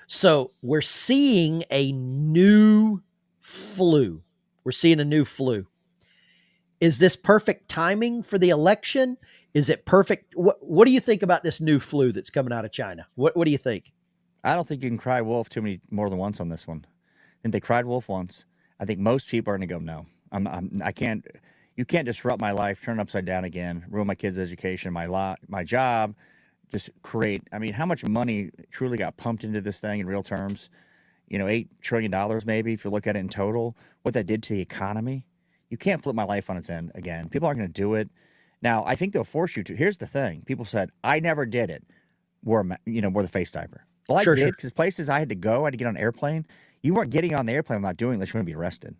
So we're seeing a new flu. We're seeing a new flu. Is this perfect timing for the election? Is it perfect? What do you think about this new flu that's coming out of China? What do you think? I don't think you can cry wolf more than once on this one. I think they cried wolf once. I think most people are going to go, no, I can't. You can't disrupt my life, turn it upside down again, ruin my kids' education, my job, just create. I mean, how much money truly got pumped into this thing in real terms? $8 trillion maybe if you look at it in total. What that did to the economy. You can't flip my life on its end again. People aren't going to do it. Now, I think they'll force you to. Here's the thing. People said, I never did it. Wear the face diaper. Well, I did because places I had to go, I had to get on an airplane. You weren't getting on the airplane without doing it unless you want to be arrested.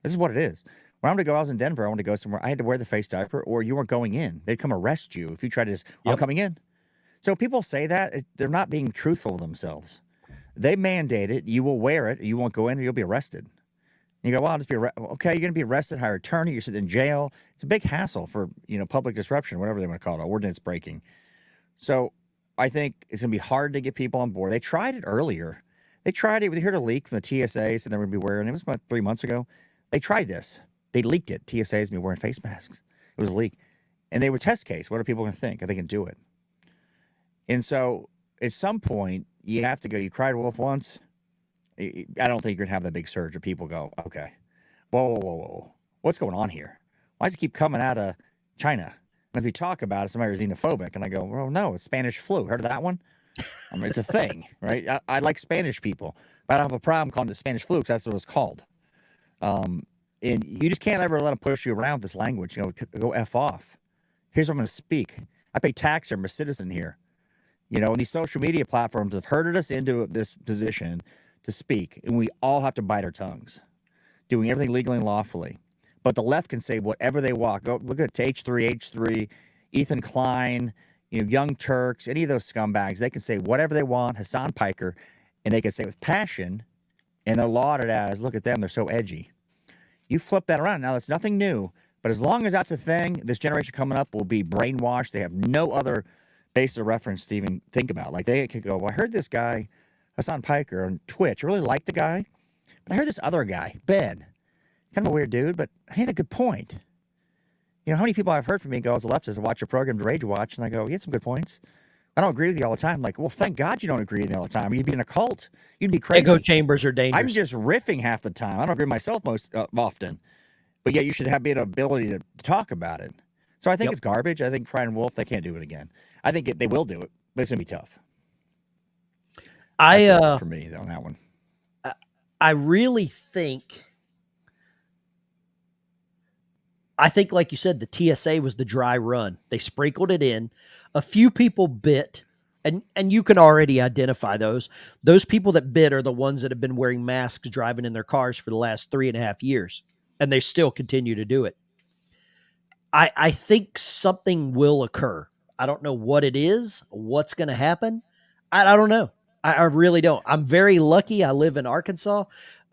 This is what it is. When I wanted to go, I was in Denver. I wanted to go somewhere. I had to wear the face diaper or you weren't going in. They'd come arrest you if you tried to just, I'm coming in. So people say that. They're not being truthful to themselves. They mandate it. You will wear it. You won't go in or you'll be arrested. You go, well, I'll just be okay. You're going to be arrested, hire attorney. You're sitting in jail. It's a big hassle for public disruption, whatever they want to call it, ordinance breaking. So I think it's going to be hard to get people on board. They tried it earlier. They tried it. We heard a leak from the TSA, so they were going to be wearing. It was about 3 months ago. They tried this. They leaked it. TSA is going to be wearing face masks. It was a leak, and they were test case. What are people going to think? Are they can do it? And so at some point, you have to go. You cried wolf once. I don't think you're going to have that big surge of people go, okay, whoa. What's going on here? Why does it keep coming out of China? And if you talk about it, somebody's xenophobic. And I go, well, no, it's Spanish flu. Heard of that one? I mean, it's a thing, right? I like Spanish people, but I don't have a problem calling it Spanish flu because that's what it's called. And you just can't ever let them push you around this language. Go F off. Here's what I'm going to speak. I pay tax here. I'm a citizen here. And these social media platforms have herded us into this position to speak, and we all have to bite our tongues, doing everything legally and lawfully. But the left can say whatever they want. Go look at H3, Ethan Klein, Young Turks, any of those scumbags. They can say whatever they want, Hassan Piker, and they can say it with passion, and they're lauded as, look at them, they're so edgy. You flip that around. Now, that's nothing new, but as long as that's a thing, this generation coming up will be brainwashed. They have no other base of reference to even think about. Like, they could go, well, I heard this guy, Hassan Piker, on Twitch. I really like the guy, but I heard this other guy, Ben. Kind of a weird dude, but he had a good point. How many people I've heard from me go as a leftist to watch your program to rage watch, and I go, he had some good points. I don't agree with you all the time. I'm like, well, thank God you don't agree with me all the time. You'd be in a cult. You'd be crazy. Echo chambers are dangerous. I'm just riffing half the time. I don't agree with myself most often, but yet you should have the ability to talk about it. So I think it's garbage. I think Pride and Wolf, they can't do it again. I think they will do it, but it's gonna be tough. For me on that one. I really think. I think, like you said, the TSA was the dry run. They sprinkled it in. A few people bit, and you can already identify those. Those people that bit are the ones that have been wearing masks driving in their cars for the last 3.5 years, and they still continue to do it. I think something will occur. I don't know what it is, what's going to happen. I don't know. I really don't. I'm very lucky. I live in Arkansas.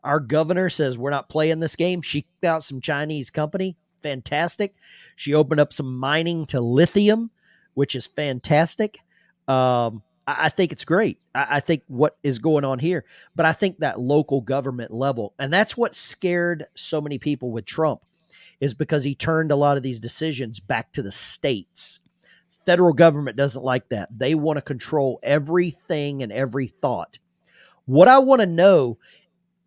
Our governor says we're not playing this game. She kicked out some Chinese company. Fantastic. She opened up some mining to lithium, which is fantastic. I think it's great. I think what is going on here, but I think that local government level, and that's what scared so many people with Trump, is because he turned a lot of these decisions back to the states. Federal government doesn't like that. They want to control everything and every thought. What I want to know,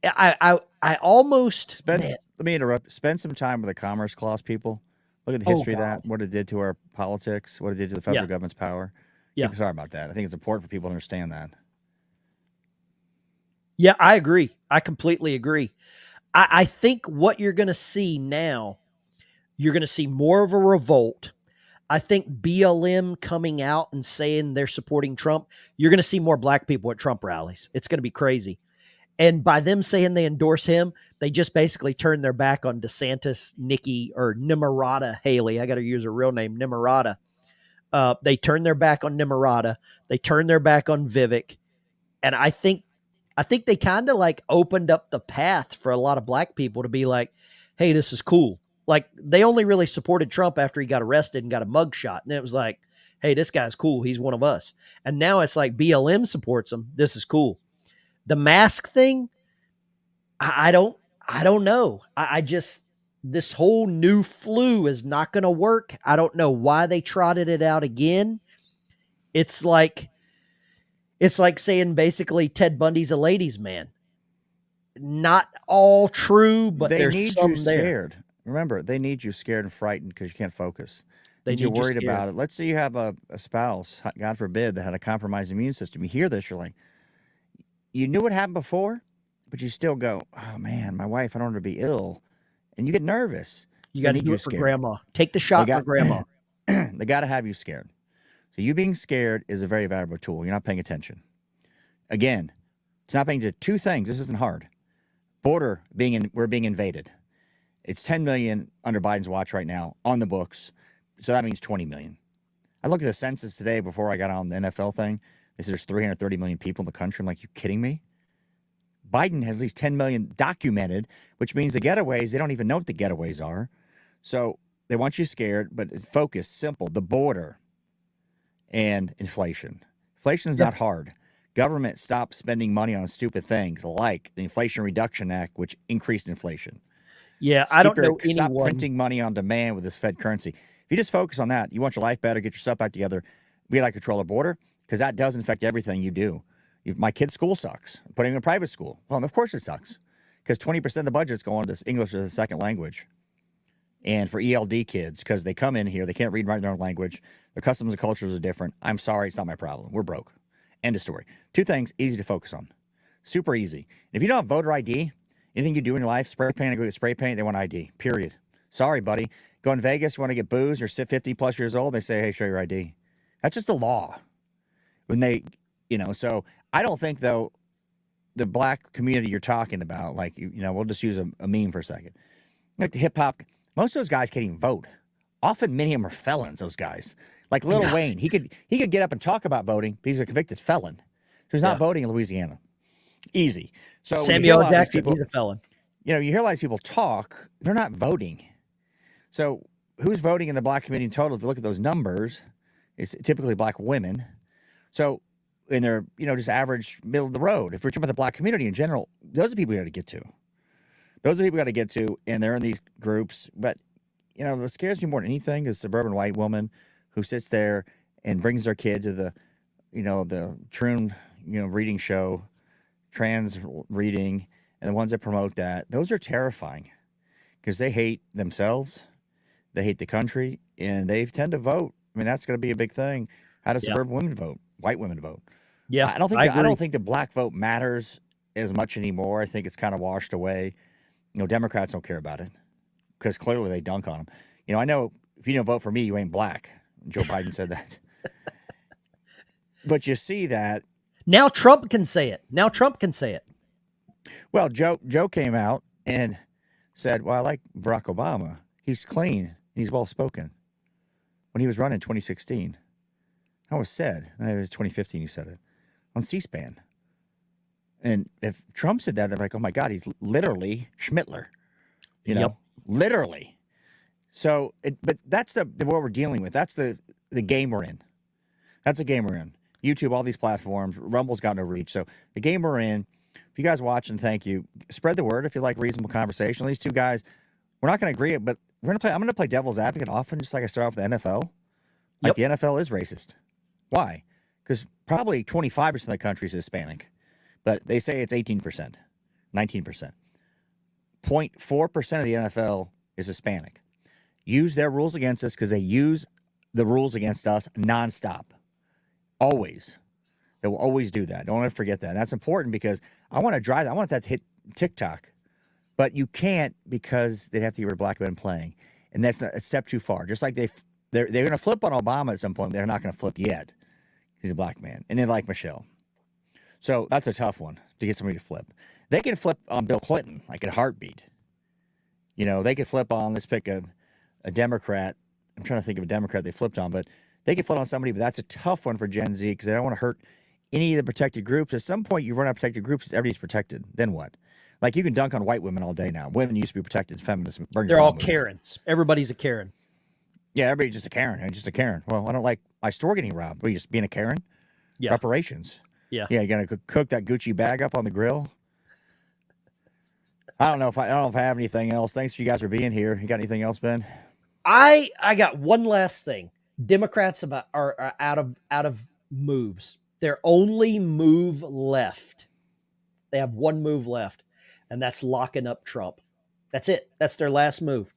I almost let me interrupt. Spend some time with the Commerce Clause people. Look at the history of that, what it did to our politics, what it did to the federal government's power. Yeah. Sorry about that. I think it's important for people to understand that. Yeah, I agree. I completely agree. I think what you're going to see now, you're going to see more of a revolt. I think BLM coming out and saying they're supporting Trump, you're going to see more black people at Trump rallies. It's going to be crazy. And by them saying they endorse him, they just basically turn their back on DeSantis, Nikki, or Nimrata Haley. I got to use her real name, Nimrata. They turn their back on Nimrata. They turn their back on Vivek. And I think they kind of like opened up the path for a lot of black people to be like, hey, this is cool. Like, they only really supported Trump after he got arrested and got a mugshot. And it was like, Hey, this guy's cool. He's one of us. And now it's like BLM supports him. This is cool. The mask thing, I don't, I don't know. I just, this whole new flu is not going to work. I don't know why they trotted it out again. It's like, it's like saying basically Ted Bundy's a ladies' man. Not all true, but They there's need you some there. scared. Remember, they need you scared and frightened because you can't focus. They You're need you worried scared. about it. Let's say you have a spouse, God forbid, that had a compromised immune system. You hear this, you're like, you knew what happened before, but you still go, oh man, my wife, I don't want her to be ill. And you get nervous. You So got they to need do you it for scared. grandma. Take the They shot for got, grandma. they got to have you scared. So you being scared is a very valuable tool. You're not paying attention. Again, it's not paying to two things. This isn't hard. Border we're being invaded. It's 10 million under Biden's watch right now on the books. So that means 20 million. I looked at the census today before I got on the NFL thing. They said there's 330 million people in the country. I'm like, you kidding me? Biden has at least 10 million documented, which means the getaways, they don't even know what the getaways are. So they want you scared, but focus, simple, the border and inflation. Inflation is not hard. Government stopped spending money on stupid things like the Inflation Reduction Act, which increased inflation. Yeah, I don't know Stop anyone. printing money on demand with this Fed currency. If you just focus on that, you want your life better, get your stuff back together, we got to control the border because that does affect everything you do. My kid's school sucks. I'm putting him in private school. Well, of course it sucks because 20% of the budget is going to English as a second language. And for ELD kids, because they come in here, they can't read and write their own language. Their customs and cultures are different. I'm sorry, it's not my problem. We're broke. End of story. Two things, easy to focus on. Super easy. And if you don't have voter ID, anything you do in your life, spray paint, go get spray paint, they want ID, period. Sorry, buddy. Go in Vegas, you want to get booze, you're 50 plus years old, they say, hey, show your ID. That's just the law. When they, so I don't think, though, the black community you're talking about, like, we'll just use a meme for a second. Like the hip hop, most of those guys can't even vote. Often many of them are felons, those guys. Like Lil Wayne, he could get up and talk about voting, but he's a convicted felon. So he's not voting in Louisiana. Easy. So Samuel L. Jackson, he's a felon. You hear a lot of these people talk, they're not voting. So who's voting in the black community in total? If you look at those numbers, it's typically black women. So, and they're, just average middle of the road. If we're talking about the black community in general, those are people we got to get to. Those are people we got to get to, and they're in these groups. But, what scares me more than anything is a suburban white woman who sits there and brings their kid to the, the Troon, reading show, trans reading, and the ones that promote that. Those are terrifying because they hate themselves, they hate the country, and they tend to vote. I mean, that's going to be a big thing. How do suburban women vote? White women vote? Yeah, I don't think the black vote matters as much anymore. I think it's kind of washed away. Democrats don't care about it because clearly they dunk on them. I know if you don't vote for me, you ain't black. Joe Biden said that. But you see that. Now Trump can say it. Well, Joe came out and said, well, I like Barack Obama. He's clean and he's well-spoken. When he was running in 2016. That was said. It was 2015 he said it. On C-SPAN. And if Trump said that, they're like, oh my God, he's literally Schmittler. Literally. So, but that's what we're dealing with. That's the game we're in. That's the game we're in. YouTube, all these platforms, Rumble's got no reach. So the game we're in, if you guys watching, thank you. Spread the word if you like reasonable conversation. These two guys, we're not going to agree, but I'm going to play devil's advocate often, just like I start off with the NFL. Like the NFL is racist. Why? Because probably 25% of the country is Hispanic, but they say it's 18%, 19%. 0.4% of the NFL is Hispanic. Use their rules against us because they use the rules against us nonstop. Always. They will always do that. Don't ever forget that. And that's important because I want to drive that. I want that to hit TikTok. But you can't because they have to get rid of black men playing. And that's a step too far. Just like they're going to flip on Obama at some point. They're not going to flip yet. He's a black man. And they like Michelle. So that's a tough one to get somebody to flip. They can flip on Bill Clinton like in a heartbeat. They could flip on, let's pick a Democrat. I'm trying to think of a Democrat they flipped on, but they can flip on somebody, but that's a tough one for Gen Z because they don't want to hurt any of the protected groups. At some point, you run out of protected groups, everybody's protected. Then what? Like, you can dunk on white women all day now. Women used to be protected, feminists. They're all Karens. Everybody's a Karen. Yeah, everybody's just a Karen. Just a Karen. Well, I don't like my store getting robbed. Are you just being a Karen? Yeah. Reparations. Yeah. Yeah, you gonna cook that Gucci bag up on the grill? I don't know if I have anything else. Thanks for you guys for being here. You got anything else, Ben? I got one last thing. Democrats are out of moves. Their only move left. They have one move left, and that's locking up Trump. That's it. That's their last move.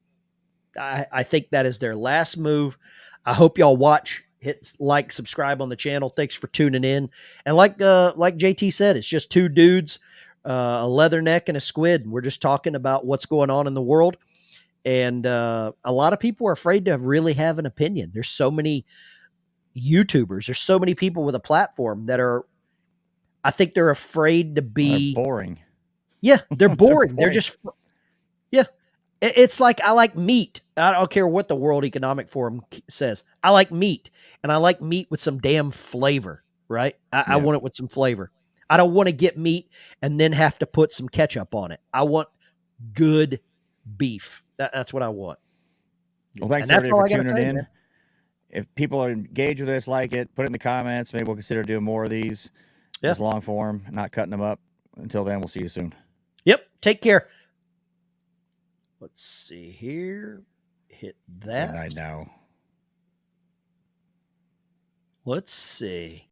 I think that is their last move. I hope y'all watch, hit like, subscribe on the channel. Thanks for tuning in. And like JT said, it's just two dudes, a leatherneck and a squid. We're just talking about what's going on in the world. And a lot of people are afraid to really have an opinion. There's so many YouTubers. There's so many people with a platform that are, I think they're afraid to They're be. boring. Yeah, they're They're boring. They're boring. just, yeah. It's like I like meat. I don't care what the World Economic Forum says. I like meat, and I like meat with some damn flavor, right? I Yeah. want it with some flavor. I don't want to get meat and then have to put some ketchup on it. I want good beef. That's what I want. Well, And thanks that's everybody all for I got to tuning say, in. man. If people are engaged with this, like it, put it in the comments. Maybe we'll consider doing more of these. Yeah. Just long form, not cutting them up. Until then, we'll see you soon. Yep. Take care. Let's see here. Hit that. Good night now. Let's see.